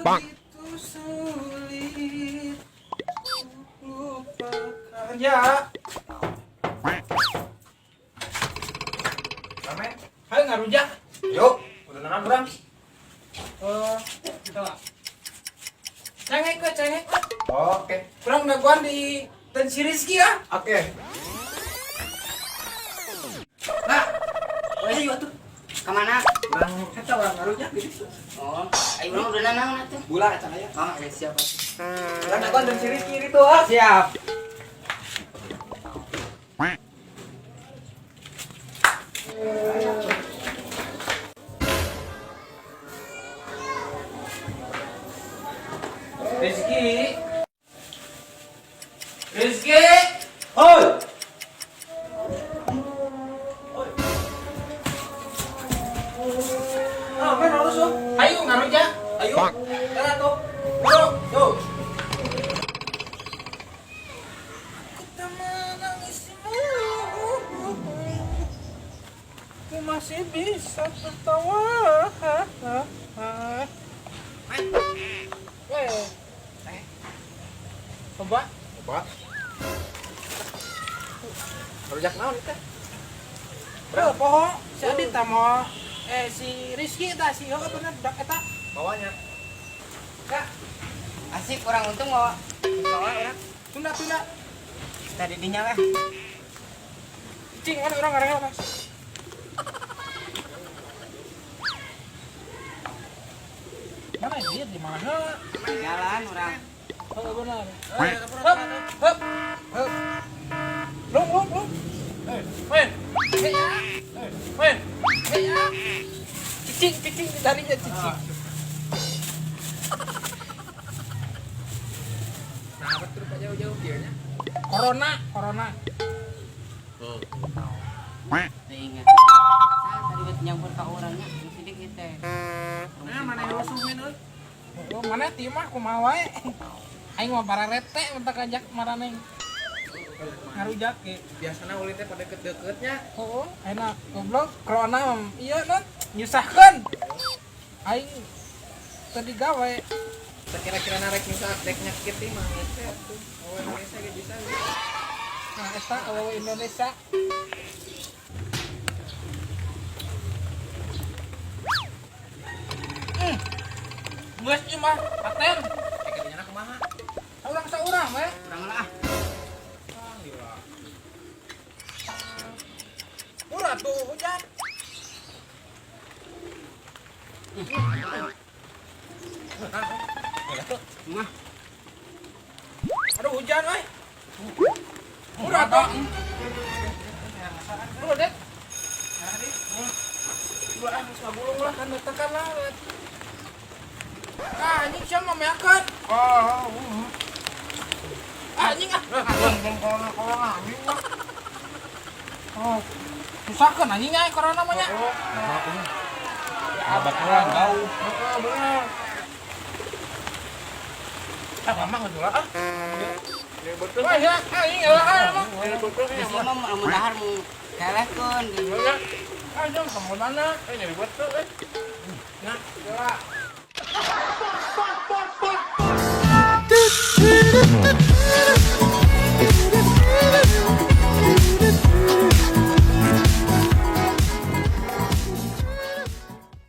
Begitu sulit lupakan ya. Ramen, Hai ngarujak. yuk, udah nanam berang. Kita lah. Cengek ke cengek. Oke, Kurang daguan di ten si Rizky ya. oke. Nah, boleh juga tuh. Kemana? Kurang kita orang ngarujak gitu. Oh, ayo orang udah nanang tuh. Bulan aja ya. Oh, ya siapa? Kurang daguan ten si Rizky gitu ah. Siap. Rizky. Rizky. Hoi. Oh, men harus tuh. Ayo ngarujak. Ayo. Sana tuh. Yuk, yuk. Kita menangismu. Aku masih bisa tertawa. Weh. Coba. Coba. Rujak naon teh? Bro, poho si Adit mau si Rizky eta si Ho bener dak eta. Bawanya. Kak, Asik orang untung bawa. Bawa orang. tunda. Tadi dinyala. Cing, mana orang ngarang Mas? Mana dia di mana? Jalan orang. Oh, benar. Hop, hop, hop. Belum. Men. Men. Cicing darinya cicing. Nah, betul Pak jauh-jauh dianya. Corona. Teh ingat. Saya tadi buat nyampur ke orangnya sedikit teh. Nah, mana yang rusuhin euy? Oh, mana ti mah kumaha wae. Aing mah bararete mentak ajak maraneng. Ngarujak ge. Biasana ulin teh pada deket-deketnya. Oh, enak. Goblok, corona iya non nyusahkeun. Aing tadi gawe. Kira-kira narek misal dek nyakit teh mah teh tuh. Oh, Indonesia ge bisa. Nah, eta awewe Indonesia. Geus ieu mah paten. Kayaknya kumaha? Urang saurang we. Orang lah. Ah, gila. Murah tuh hujan. Mah, Aduh hujan we. Murah tuh. Lu dek. Dua geus ngabulung lah kan tekan lah. Ah, anjing siapa memeakeun? Anjing ah. Oh, susahkeun anjing nya corona mah nya. Abad kurang jauh. Bener. Ah, mama ngejual ah. Wah, ya, anjing lah mah. biasanya mah mau dahar mau kelehkeun gitu. Ah, jom kamu mana? Nyari buat tuh, Nah, coba.